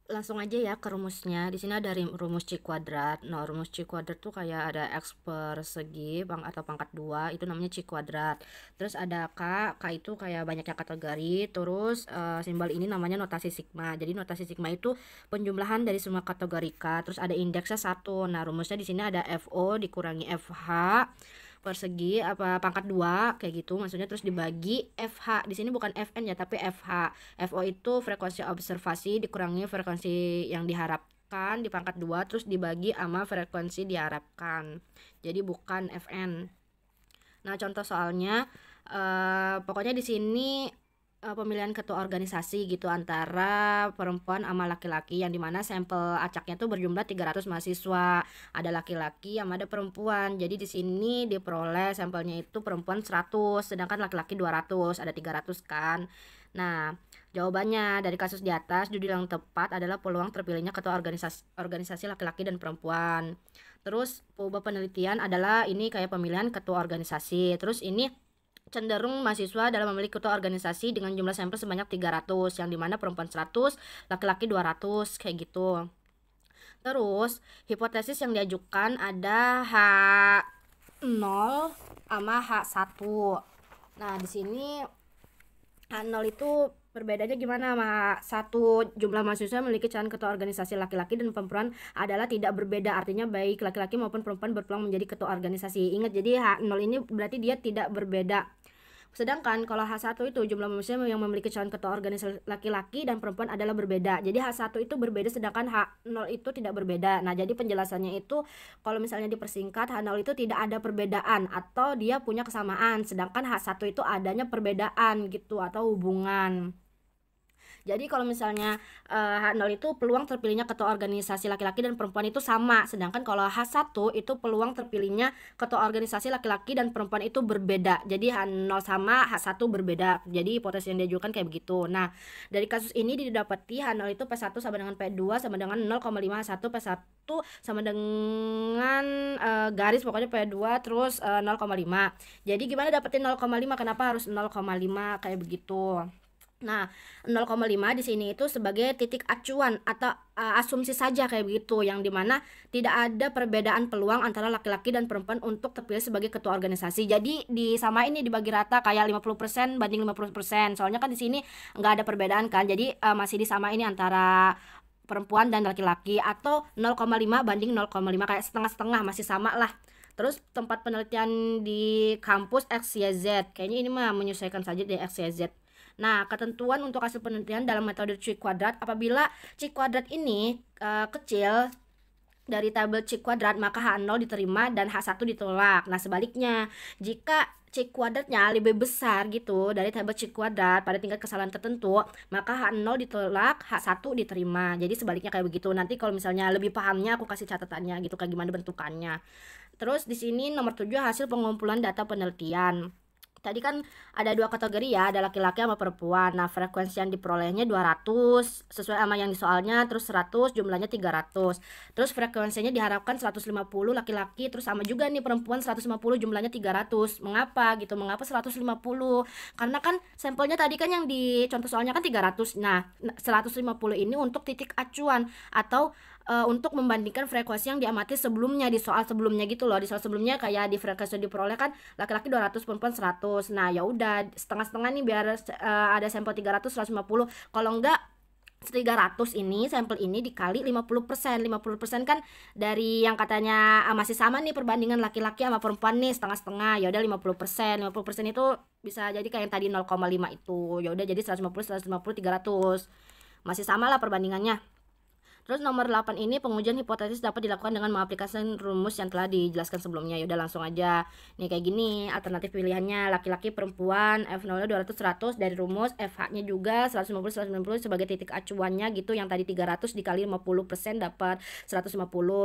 Langsung aja ya ke rumusnya. Di sini ada rumus C kuadrat. Nah, rumus C kuadrat tuh kayak ada X persegi atau pangkat 2, itu namanya C kuadrat. Terus ada K itu kayak banyaknya kategori. Terus simbol ini namanya notasi sigma. Jadi notasi sigma itu penjumlahan dari semua kategori K. Terus ada indeksnya 1. Nah, rumusnya di sini ada FO dikurangi FH persegi pangkat 2 kayak gitu maksudnya, terus dibagi FH. Di sini bukan FN ya, tapi FH. FO itu frekuensi observasi dikurangi frekuensi yang diharapkan di pangkat 2 terus dibagi sama frekuensi diharapkan. Jadi bukan FN. Nah, contoh soalnya pokoknya di sini pemilihan ketua organisasi gitu antara perempuan sama laki-laki, yang dimana sampel acaknya tuh berjumlah 300 mahasiswa, ada laki-laki sama ada perempuan. Jadi di sini diperoleh sampelnya itu perempuan 100 sedangkan laki-laki 200, ada 300 kan. Nah, jawabannya dari kasus di atas, judul yang tepat adalah peluang terpilihnya ketua organisasi laki-laki dan perempuan. Terus penyebab penelitian adalah ini kayak pemilihan ketua organisasi. Terus ini cenderung mahasiswa dalam memilih ketua organisasi dengan jumlah sampel sebanyak 300, yang dimana perempuan 100, laki-laki 200 kayak gitu. Terus hipotesis yang diajukan ada H0 sama H1. Nah, di sini H0 itu perbedaannya gimana sama satu, jumlah mahasiswa memiliki calon ketua organisasi laki-laki dan perempuan adalah tidak berbeda, artinya baik laki-laki maupun perempuan berpeluang menjadi ketua organisasi. Ingat, jadi H0 ini berarti dia tidak berbeda. Sedangkan kalau H1 itu jumlah manusia yang memiliki calon ketua organisasi laki-laki dan perempuan adalah berbeda. Jadi H1 itu berbeda sedangkan H0 itu tidak berbeda. Nah, jadi penjelasannya itu kalau misalnya dipersingkat, H0 itu tidak ada perbedaan atau dia punya kesamaan, sedangkan H1 itu adanya perbedaan gitu atau hubungan. Jadi kalau misalnya H0 itu peluang terpilihnya ketua organisasi laki-laki dan perempuan itu sama, sedangkan kalau H1 itu peluang terpilihnya ketua organisasi laki-laki dan perempuan itu berbeda. Jadi H0 sama H1 berbeda. Jadi hipotesis yang diajukan kayak begitu. Nah, dari kasus ini didapati H0 itu P1 sama dengan P2 sama dengan 0,5, H1 P1 sama dengan garis pokoknya P2 terus 0,5. Jadi gimana dapetin 0,5? Kenapa harus 0,5 kayak begitu? Nah, 0,5 di sini itu sebagai titik acuan atau asumsi saja kayak begitu, yang dimana tidak ada perbedaan peluang antara laki-laki dan perempuan untuk terpilih sebagai ketua organisasi. Jadi disamain nih, dibagi rata kayak 50% banding 50%. Soalnya kan di sini nggak ada perbedaan kan. Jadi masih disamain ini antara perempuan dan laki-laki, atau 0,5 banding 0,5 kayak setengah-setengah, masih sama lah. Terus tempat penelitian di kampus XYZ. Kayaknya ini mah menyesuaikan saja di XYZ. Nah, ketentuan untuk hasil penelitian dalam metode C kuadrat, apabila C kuadrat ini kecil dari tabel C kuadrat, maka H0 diterima dan H1 ditolak. Nah, sebaliknya, jika C kuadratnya lebih besar gitu dari tabel C kuadrat pada tingkat kesalahan tertentu, maka H0 ditolak, H1 diterima. Jadi sebaliknya kayak begitu. Nanti kalau misalnya lebih pahamnya aku kasih catatannya gitu, kayak gimana bentukannya. Terus di sini nomor 7 hasil pengumpulan data penelitian. Tadi kan ada dua kategori ya, ada laki-laki sama perempuan. Nah, frekuensi yang diperolehnya 200 sesuai sama yang di soalnya, terus 100 jumlahnya 300. Terus frekuensinya diharapkan 150 laki-laki, terus sama juga nih perempuan 150 jumlahnya 300. Mengapa gitu? Mengapa 150? Karena kan sampelnya tadi kan yang di contoh soalnya kan 300. Nah, 150 ini untuk titik acuan atau untuk membandingkan frekuensi yang diamati sebelumnya di soal sebelumnya gitu loh. Di soal sebelumnya kayak di frekuensi yang diperoleh kan laki-laki 200 perempuan 100. Nah, ya udah setengah-setengah nih biar ada sampel 300 150. Kalau enggak 300 ini sampel ini dikali 50%. 50% kan dari yang katanya masih sama nih perbandingan laki-laki sama perempuan nih setengah-setengah. Ya udah 50%. 50% itu bisa jadi kayak yang tadi 0,5 itu. Ya udah jadi 150 150 300. Masih sama lah perbandingannya. Terus nomor 8 ini pengujian hipotesis dapat dilakukan dengan mengaplikasikan rumus yang telah dijelaskan sebelumnya. Ya udah langsung aja. Nih kayak gini alternatif pilihannya, laki-laki perempuan, F0-nya 200 100 dari rumus, FH-nya juga 150 150 sebagai titik acuannya gitu, yang tadi 300 dikali 50% dapat 150,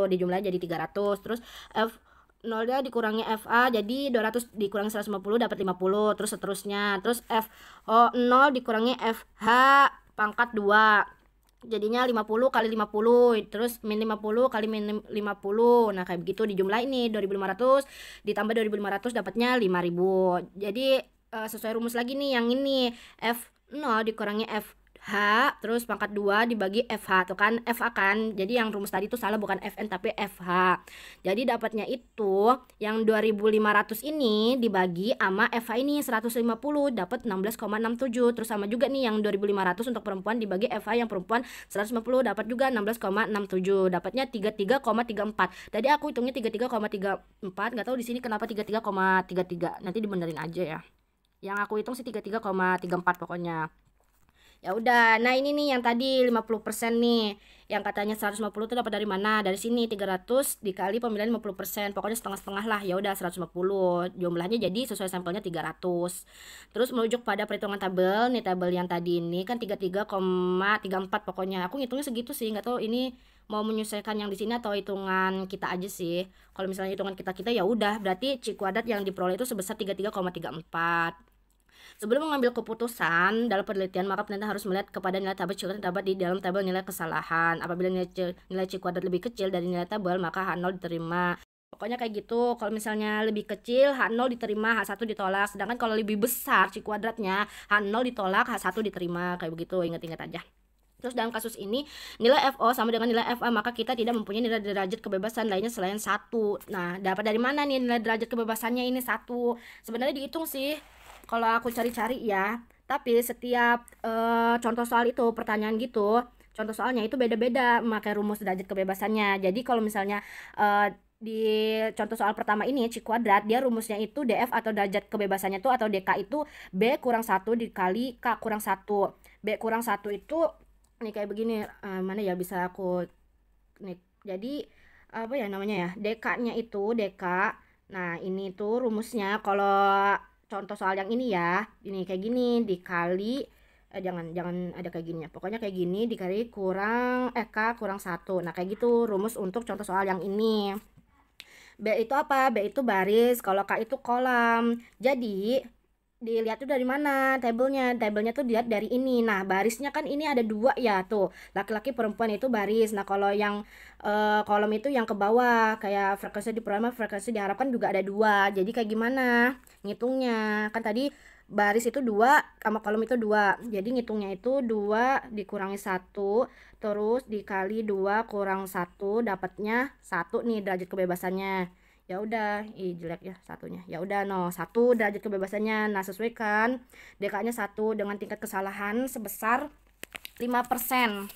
dijumlahin jadi 300. Terus F 0 nya dikurangi FA jadi 200 dikurangi 150 dapat 50, terus seterusnya. Terus F0 dikurangi FH pangkat 2 jadinya 50 kali 50, terus min 50 kali min 50. Nah, kayak begitu dijumlah ini 2500 ditambah 2500 dapatnya 5000. Jadi sesuai rumus lagi nih yang ini, F0 dikurangi FH H terus pangkat 2 dibagi FH tuh kan, FA kan. Jadi yang rumus tadi tuh salah, bukan FN tapi FH. Jadi dapatnya itu yang 2500 ini dibagi sama FH ini 150 dapat 16,67. Terus sama juga nih yang 2500 untuk perempuan dibagi FH yang perempuan 150 dapat juga 16,67. Dapatnya 33,34. Tadi aku hitungnya 33,34, nggak tahu di sini kenapa 33,33. Nanti dibenerin aja ya. Yang aku hitung sih 33,34 pokoknya. Ya udah, nah ini nih yang tadi 50% nih. Yang katanya 150 itu dapat dari mana? Dari sini 300 dikali pemilihan 50%. Pokoknya setengah-setengah lah. Ya udah 150. Jumlahnya jadi sesuai sampelnya 300. Terus merujuk pada perhitungan tabel. Nih tabel yang tadi ini kan 33,34 pokoknya. Aku ngitungnya segitu sih, nggak tahu ini mau menyesuaikan yang di sini atau hitungan kita aja sih. Kalau misalnya hitungan kita ya udah berarti C kuadrat yang diperoleh itu sebesar 33,34. Sebelum mengambil keputusan dalam penelitian, maka penelitian harus melihat kepada nilai tabel C kuadrat terdapat di dalam tabel nilai kesalahan. Apabila nilai C kuadrat lebih kecil dari nilai tabel, maka H0 diterima. Pokoknya kayak gitu. Kalau misalnya lebih kecil, H0 diterima, H1 ditolak. Sedangkan kalau lebih besar C kuadratnya, H0 ditolak, H1 diterima. Kayak begitu, ingat-ingat aja. Terus dalam kasus ini nilai FO sama dengan nilai FA, maka kita tidak mempunyai nilai derajat kebebasan lainnya selain 1. Nah, dapat dari mana nih nilai derajat kebebasannya ini 1? Sebenarnya dihitung sih kalau aku cari-cari ya. Tapi setiap contoh soal itu, pertanyaan gitu, contoh soalnya itu beda-beda memakai rumus derajat kebebasannya. Jadi kalau misalnya di contoh soal pertama ini C kuadrat, dia rumusnya itu DF atau derajat kebebasannya itu atau DK itu B kurang 1 dikali K kurang 1. B kurang 1 itu nih kayak begini, mana ya bisa aku nih. Jadi apa ya namanya ya, DK-nya itu DK. Nah ini tuh rumusnya kalau contoh soal yang ini ya, ini kayak gini dikali jangan ada kayak gini ya, pokoknya kayak gini dikali kurang K kurang 1. Nah kayak gitu rumus untuk contoh soal yang ini. B itu apa? B itu baris, kalau K itu kolam. Jadi dilihat tuh dari mana tabelnya. Tabelnya tuh dilihat dari ini. Nah barisnya kan ini ada 2 ya tuh, laki-laki perempuan itu baris. Nah kalau yang kolom itu yang ke bawah kayak frekuensi diperoleh, frekuensi diharapkan juga ada 2. Jadi kayak gimana ngitungnya? Kan tadi baris itu 2 sama kolom itu 2. Jadi ngitungnya itu 2 dikurangi 1 terus dikali 2 kurang 1 dapatnya 1 nih derajat kebebasannya. Ya udah, jelek ya satunya. Ya udah 1 derajat kebebasannya. Nah, sesuaikan DK-nya 1 dengan tingkat kesalahan sebesar 5%.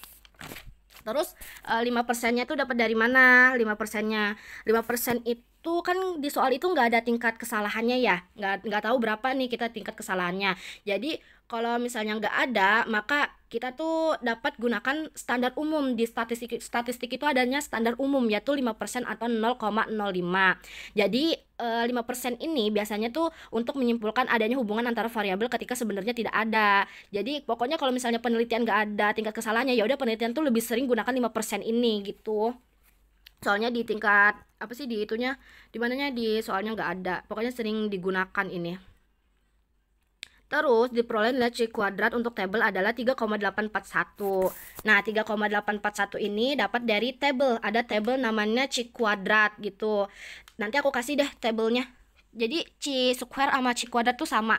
Terus 5%-nya itu dapat dari mana? 5%-nya. 5% itu kan di soal itu nggak ada tingkat kesalahannya ya. Nggak tahu berapa nih kita tingkat kesalahannya. Jadi kalau misalnya nggak ada, maka kita tuh dapat gunakan standar umum. Di statistik itu adanya standar umum yaitu 5% atau 0,05. Jadi 5% ini biasanya tuh untuk menyimpulkan adanya hubungan antara variabel ketika sebenarnya tidak ada. Jadi pokoknya kalau misalnya penelitian nggak ada tingkat kesalahannya, ya udah penelitian tuh lebih sering gunakan 5% ini gitu. Soalnya di tingkat apa sih di itunya, di mananya di soalnya nggak ada. Pokoknya sering digunakan ini. Terus diperoleh nilai C kuadrat untuk tabel adalah 3,841. Nah 3,841 ini dapat dari tabel. Ada tabel namanya C kuadrat gitu. Nanti aku kasih deh tabelnya. Jadi C square sama C kuadrat tuh sama.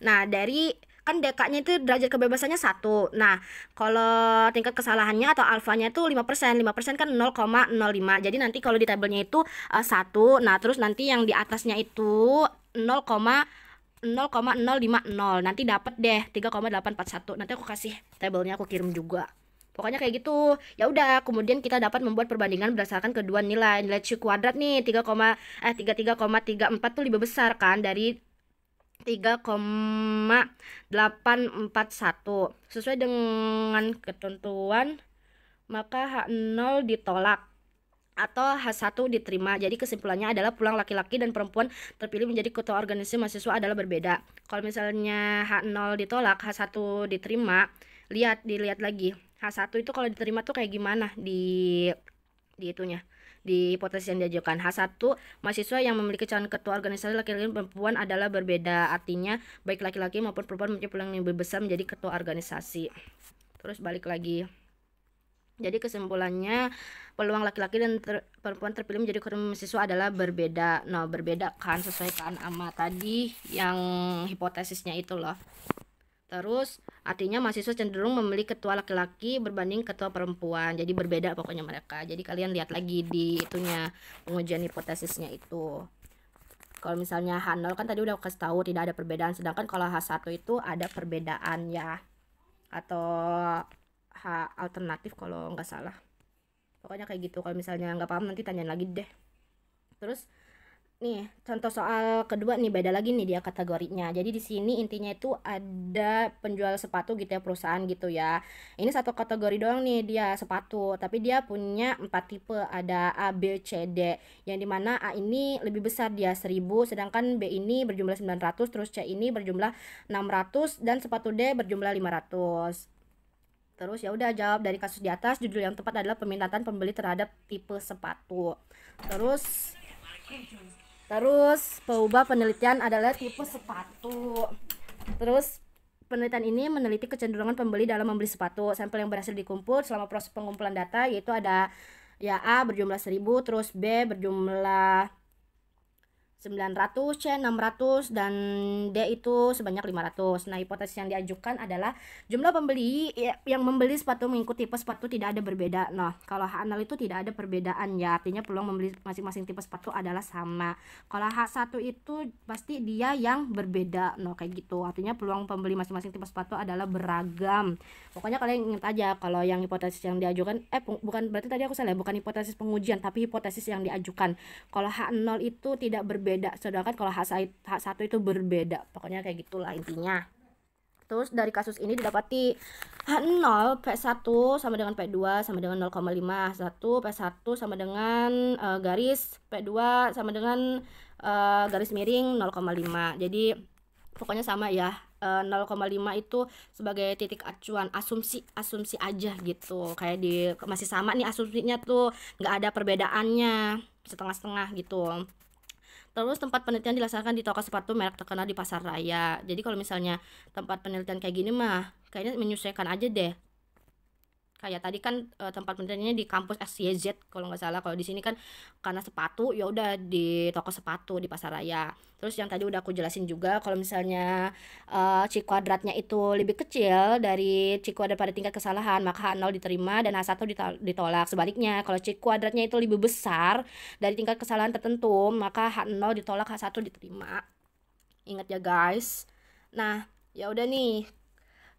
Nah dari kan DK-nya itu derajat kebebasannya 1. Nah kalau tingkat kesalahannya atau alfanya itu 5%. 5% kan 0,05. Jadi nanti kalau di tabelnya itu 1. Nah terus nanti yang di atasnya itu 0,050. Nanti dapat deh 3,841. Nanti aku kasih tabelnya, aku kirim juga. Pokoknya kayak gitu. Ya udah, kemudian kita dapat membuat perbandingan berdasarkan kedua nilai. Nilai C kuadrat nih 33,34 tuh lebih besar kan dari 3,841. Sesuai dengan ketentuan, maka H0 ditolak atau H1 diterima. Jadi kesimpulannya adalah peluang laki-laki dan perempuan terpilih menjadi ketua organisasi mahasiswa adalah berbeda. Kalau misalnya H0 ditolak, H1 diterima, dilihat lagi. H1 itu kalau diterima tuh kayak gimana di itunya, di hipotesis yang diajukan. H1 mahasiswa yang memiliki calon ketua organisasi laki-laki dan perempuan adalah berbeda. Artinya baik laki-laki maupun perempuan memiliki peluang yang lebih besar menjadi ketua organisasi. Terus balik lagi. Jadi kesimpulannya peluang laki-laki dan perempuan terpilih menjadi ketua mahasiswa adalah berbeda. Nah berbeda kan, sesuaikan sama tadi yang hipotesisnya itu loh. Terus artinya mahasiswa cenderung memilih ketua laki-laki berbanding ketua perempuan. Jadi berbeda pokoknya mereka. Jadi kalian lihat lagi di itunya pengujian hipotesisnya itu. Kalau misalnya H0 kan tadi udah kasih tahu tidak ada perbedaan, sedangkan kalau H1 itu ada perbedaan ya. Atau H alternatif kalau nggak salah. Pokoknya kayak gitu. Kalau misalnya nggak paham nanti tanya lagi deh. Terus nih contoh soal kedua nih, beda lagi nih dia kategorinya. Jadi di sini intinya itu ada penjual sepatu gitu ya, perusahaan gitu ya. Ini satu kategori doang nih dia sepatu, tapi dia punya 4 tipe, ada A, B, C, D. Yang dimana A ini lebih besar dia 1000, sedangkan B ini berjumlah 900, terus C ini berjumlah 600 dan sepatu D berjumlah 500. Terus ya udah jawab dari kasus di atas, judul yang tepat adalah permintaan pembeli terhadap tipe sepatu. Terus peubah penelitian adalah tipe sepatu. Terus penelitian ini meneliti kecenderungan pembeli dalam membeli sepatu. Sampel yang berhasil dikumpul selama proses pengumpulan data yaitu ada ya A berjumlah 1000, terus B berjumlah 900, C 600, dan D itu sebanyak 500. Nah, hipotesis yang diajukan adalah jumlah pembeli yang membeli sepatu mengikuti tipe sepatu tidak ada berbeda. Nah, kalau H0 itu tidak ada perbedaan ya, artinya peluang membeli masing-masing tipe sepatu adalah sama. Kalau H1 itu pasti dia yang berbeda. Nah, kayak gitu. Artinya peluang pembeli masing-masing tipe sepatu adalah beragam. Pokoknya kalian ingat aja kalau yang hipotesis yang diajukan bukan, berarti tadi aku salah, bukan hipotesis pengujian tapi hipotesis yang diajukan. Kalau H0 itu tidak berbeda, sedangkan kalau H1 itu berbeda. Pokoknya kayak gitulah intinya. Terus dari kasus ini didapati H0 P1 sama dengan P2 sama dengan 0,5, 1 P1 sama dengan garis, P2 sama dengan garis miring 0,5. Jadi pokoknya sama ya. 0,5 itu sebagai titik acuan, asumsi aja gitu. Kayak masih sama nih asumsinya tuh, nggak ada perbedaannya, setengah-setengah gitu. Terus tempat penelitian dilaksanakan di toko sepatu merek terkenal di pasar raya. Jadi kalau misalnya tempat penelitian kayak gini mah kayaknya menyesuaikan aja deh. Kayak tadi kan tempat penelitiannya di kampus XYZ kalau nggak salah. Kalau di sini kan karena sepatu ya udah di toko sepatu di pasar raya. Terus yang tadi udah aku jelasin juga kalau misalnya C kuadratnya itu lebih kecil dari C kuadrat pada tingkat kesalahan, maka H0 diterima dan H1 ditolak. Sebaliknya kalau C kuadratnya itu lebih besar dari tingkat kesalahan tertentu, maka H0 ditolak, H1 diterima. Ingat ya guys. Nah, ya udah nih,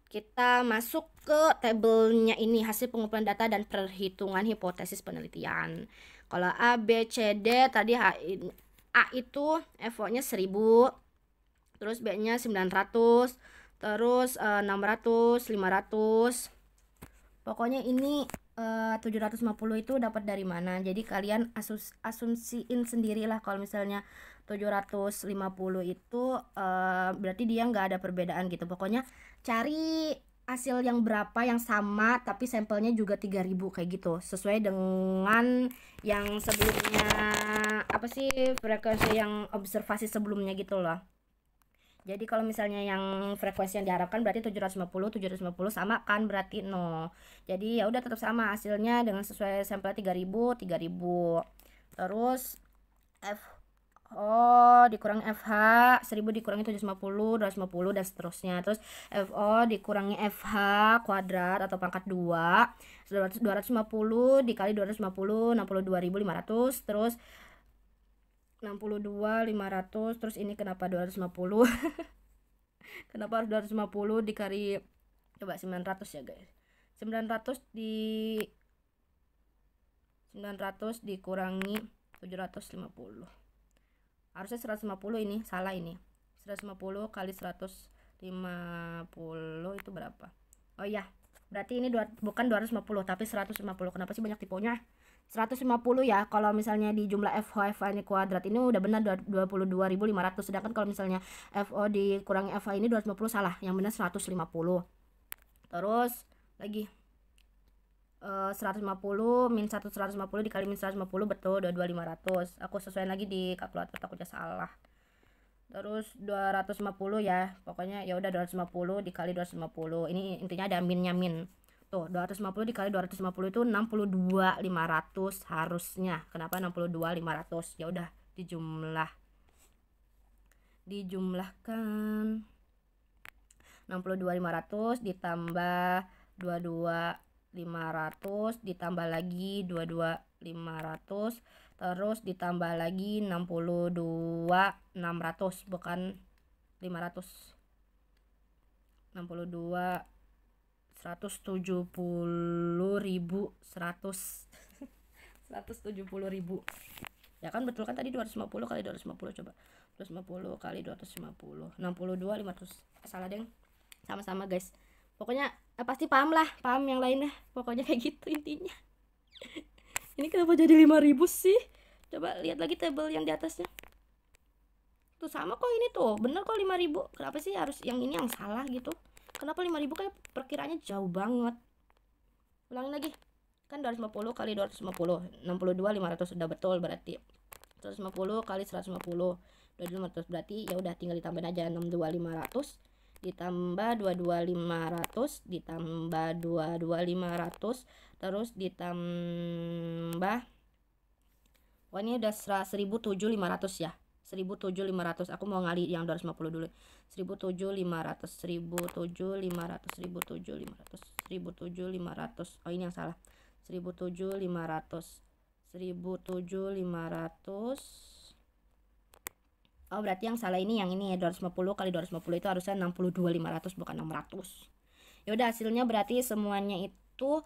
kita masuk ke tabelnya ini, hasil pengumpulan data dan perhitungan hipotesis penelitian. Kalau A, B, C, D tadi A itu FO-nya 1000, terus B-nya 900, terus 600, 500. Pokoknya ini 750 itu dapat dari mana? Jadi kalian asumsiin sendirilah kalau misalnya 750 itu berarti dia nggak ada perbedaan gitu. Pokoknya cari hasil yang berapa yang sama tapi sampelnya juga 3000 kayak gitu, sesuai dengan yang sebelumnya, apa sih, frekuensi yang observasi sebelumnya gitu loh. Jadi kalau misalnya yang frekuensi yang diharapkan berarti 750 sama kan berarti 0. Jadi ya udah tetap sama hasilnya dengan sesuai sampel 3000. Terus FO dikurangi FH, 1000 dikurangi 750, 250 dan seterusnya. Terus FO dikurangi FH kuadrat atau pangkat 2, 250 dikali 250, 62.500, terus 62.500, terus ini kenapa 250? Kenapa harus 250 dikali, coba 900 ya guys. 900 dikurangi 750. Harusnya 150, ini salah ini. 150 kali 150 itu berapa? Oh iya, berarti ini bukan 250 tapi 150. Kenapa sih banyak tipenya? 150 ya. Kalau misalnya di jumlah FH ini kuadrat ini udah benar 22.500, sedangkan kalau misalnya FO dikurangi FH ini 250 salah, yang benar 150. Terus lagi 150 min 150 dikali min 150 betul 22.500. Aku sesuaiin lagi di kalkulator, takutnya salah. Terus 250 ya, pokoknya ya udah 250 dikali 250. Ini intinya ada minnya min. Tuh, 250 dikali 250 itu 62.500 harusnya. Kenapa 62.500? Ya udah dijumlahkan. 62.500 ditambah 22.500 ditambah lagi 22.500 terus ditambah lagi 62.600 bukan 500. 62 170.100 170.000 ya kan, betul kan tadi 250 kali 250, coba 250 kali 250 62.500. Salah deng, sama-sama guys, pokoknya pasti paham lah, paham yang lainnya, pokoknya kayak gitu intinya. Ini kenapa jadi 5.000 sih? Coba lihat lagi tabel yang di atasnya tuh, sama kok ini tuh bener kok 5.000. Kenapa sih harus yang ini yang salah gitu? Kenapa 5.000 kayak perkiraannya jauh banget? Ulangin lagi, kan 250 kali 250 62.500 udah betul, berarti 150 kali 150 22.500, berarti ya udah tinggal ditambahin aja 62.500 ditambah 22.500 ditambah 22.500 terus ditambah, wah ini udah 1.700 ya, 1.700. Aku mau ngali yang 250 dulu. 1.700 oh ini yang salah, 1.700 oh berarti yang salah ini, yang ini 250 kali 250 itu harusnya 62.500 bukan 600. Ya udah, hasilnya berarti semuanya itu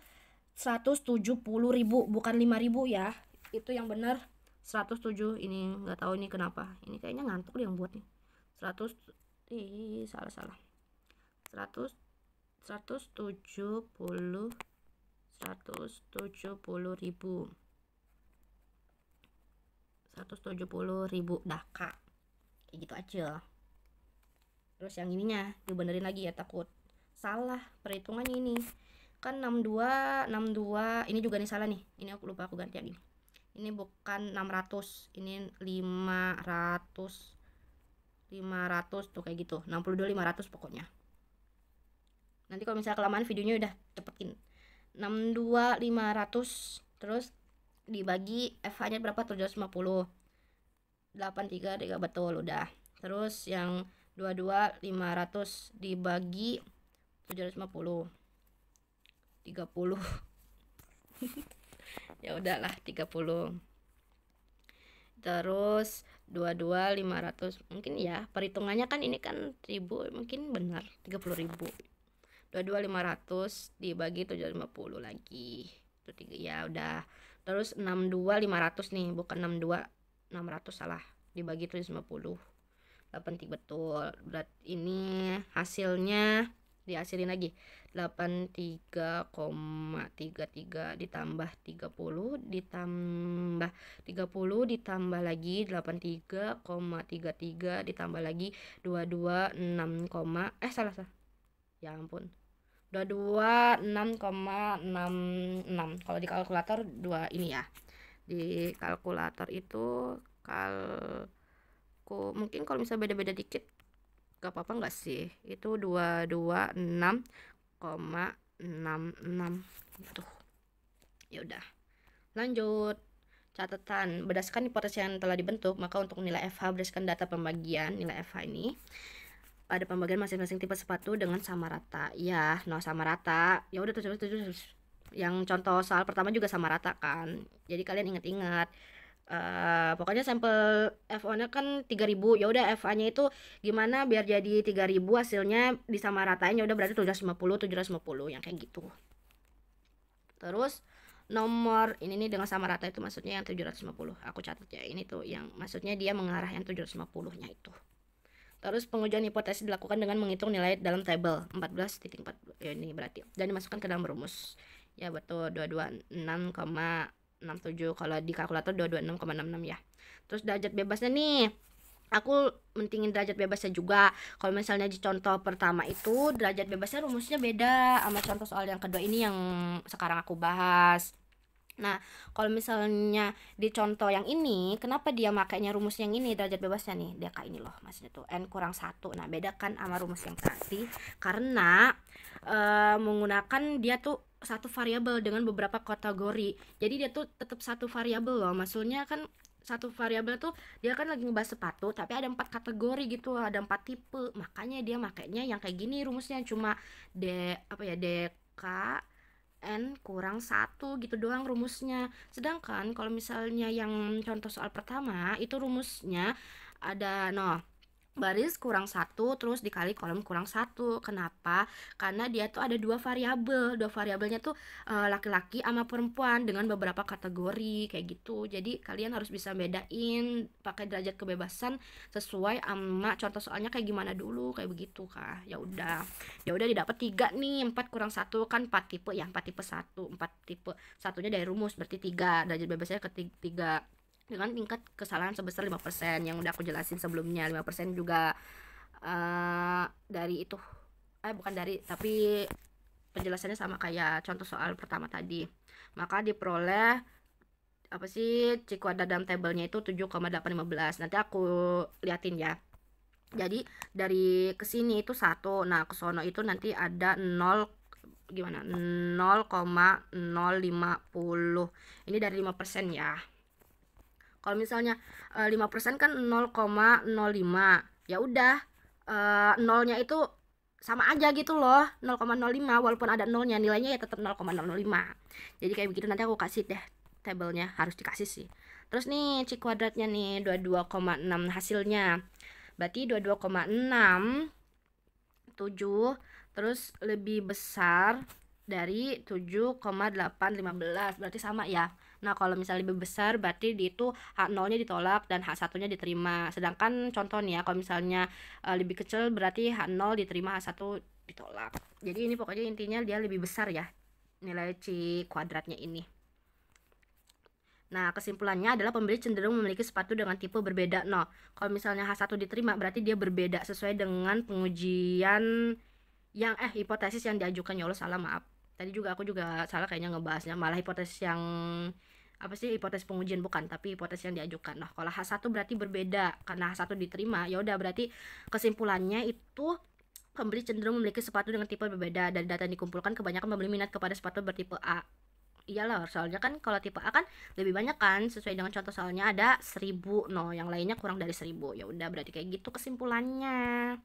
170.000 bukan 5.000 ya, itu yang benar 107. Ini nggak tahu ini kenapa, ini kayaknya ngantuk yang buat nih. 100 salah 170 170.000 dah kak, kayak gitu aja. Terus yang ininya dibenerin lagi ya, takut salah perhitungannya. Ini kan 62 ini juga nih salah nih, ini aku lupa aku ganti yang ini bukan 600, ini 500 tuh kayak gitu, 62.500 pokoknya. Nanti kalau misalnya kelamaan videonya udah cepetin. 62.500 terus dibagi FH nya berapa, 750 83 betul udah. Terus yang 22.500 dibagi 750 30 ya udahlah 30. Terus 22.500 mungkin ya perhitungannya kan ini kan 1000, mungkin benar 30.000. 22.500 dibagi 750 lagi itu 3 ya udah. Terus 62.500 nih, bukan 62.600, salah, dibagi 750 83 betul. Berarti ini hasilnya dihasilin lagi 83,33 ditambah 30 ditambah 30 ditambah lagi 83,33 ditambah lagi 226, salah ya ampun, 226,66. Kalau di kalkulator dua ini ya, di kalkulator itu mungkin kalau misalnya beda-beda dikit gak apa-apa nggak sih, itu 226,66 gitu. Ya udah lanjut. Catatan, berdasarkan hipotesis yang telah dibentuk, maka untuk nilai FH berdasarkan data pembagian nilai FH ini pada pembagian masing-masing tipe sepatu dengan sama rata. Ya, sama rata. Ya udah terus. Yang contoh soal pertama juga sama rata kan. Jadi kalian ingat-ingat. Pokoknya sampel FO-nya kan 3.000. Ya udah FA-nya itu gimana biar jadi 3.000, hasilnya disamaratain. Ya udah berarti 750 yang kayak gitu. Terus nomor ini nih dengan sama rata itu maksudnya yang 750. Aku catat ya, ini tuh yang maksudnya dia mengarah yang 750-nya itu. Terus pengujian hipotesis dilakukan dengan menghitung nilai dalam tabel 14.4 ya ini berarti, dan dimasukkan ke dalam rumus. Ya betul, 226,67. Kalau di kalkulator 226,66 ya. Terus derajat bebasnya nih, aku mentingin derajat bebasnya juga. Kalau misalnya di contoh pertama itu derajat bebasnya rumusnya beda sama contoh soal yang kedua ini yang sekarang aku bahas. Nah, kalau misalnya di contoh yang ini, kenapa dia makainya rumus yang ini derajat bebasnya nih? Dia kayak ini loh, maksudnya tuh N kurang 1. Nah, beda kan sama rumus yang tadi karena menggunakan dia tuh satu variabel dengan beberapa kategori. Jadi dia tuh tetap satu variabel loh. Maksudnya kan satu variabel tuh dia kan lagi ngebahas sepatu, tapi ada 4 kategori gitu, ada 4 tipe. Makanya dia makainya yang kayak gini rumusnya, cuma DK N kurang 1 gitu doang rumusnya. Sedangkan kalau misalnya yang contoh soal pertama itu rumusnya ada baris kurang 1 terus dikali kolom kurang 1. Kenapa? Karena dia tuh ada dua variabelnya tuh laki-laki sama perempuan dengan beberapa kategori kayak gitu. Jadi kalian harus bisa bedain pakai derajat kebebasan sesuai sama contoh soalnya kayak gimana dulu, kayak begitu kah. Ya udah didapat 3 nih. 4 kurang 1 kan 4 tipe ya, 4 tipe 1, 4 tipe satunya dari rumus, berarti 3 derajat bebasnya ketiga dengan tingkat kesalahan sebesar 5% yang udah aku jelasin sebelumnya. 5% juga dari itu bukan dari, tapi penjelasannya sama kayak contoh soal pertama tadi. Maka diperoleh apa sih C kuadrat dalam tabelnya itu 7,815. Nanti aku liatin ya. Jadi dari kesini itu 1, nah kesono itu nanti ada 0 gimana 0,050. Ini dari 5% ya. Kalau misalnya 5% kan 0,05. Ya udah, nolnya itu sama aja gitu loh, 0,05, walaupun ada nolnya nilainya ya tetap 0,005. Jadi kayak begitu, nanti aku kasih deh tabelnya, harus dikasih sih. Terus nih C kuadratnya nih 22,6 hasilnya. Berarti 22,6 terus lebih besar dari 7,815, berarti sama ya. Nah kalau misalnya lebih besar berarti di itu H0 nya ditolak dan H1 nya diterima. Sedangkan contoh nih ya, kalau misalnya lebih kecil berarti H0 diterima, H1 ditolak. Jadi ini pokoknya intinya dia lebih besar ya nilai C kuadratnya ini. Nah, kesimpulannya adalah pembeli cenderung memiliki sepatu dengan tipe berbeda. No, kalau misalnya H1 diterima berarti dia berbeda sesuai dengan pengujian yang hipotesis yang diajukan. Ya Allah, salah, maaf. Tadi juga aku juga salah kayaknya ngebahasnya, malah hipotesis yang apa sih, hipotesis pengujian bukan, tapi hipotesis yang diajukan. Nah, kalau H1 berarti berbeda karena H1 diterima. Ya udah, berarti kesimpulannya itu pembeli cenderung memiliki sepatu dengan tipe berbeda. Dari data yang dikumpulkan, kebanyakan pembeli minat kepada sepatu bertipe A. Iyalah, soalnya kan kalau tipe A kan lebih banyak kan, sesuai dengan contoh soalnya ada 1000, yang lainnya kurang dari 1000. Ya udah, berarti kayak gitu kesimpulannya.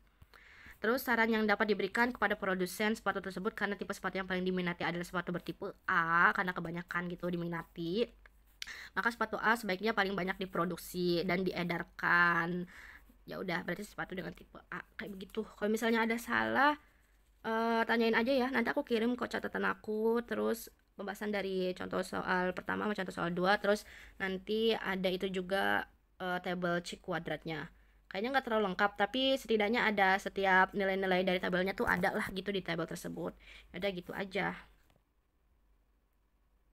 Terus saran yang dapat diberikan kepada produsen sepatu tersebut, karena tipe sepatu yang paling diminati adalah sepatu bertipe A, karena kebanyakan gitu diminati, maka sepatu A sebaiknya paling banyak diproduksi dan diedarkan. Ya udah, berarti sepatu dengan tipe A kayak begitu. Kalau misalnya ada salah, tanyain aja ya, nanti aku kirim kok catatan aku, terus pembahasan dari contoh soal pertama sama contoh soal 2, terus nanti ada itu juga tabel C kuadratnya. Kayaknya nggak terlalu lengkap, tapi setidaknya ada setiap nilai-nilai dari tabelnya tuh ada lah gitu di tabel tersebut. Udah gitu aja.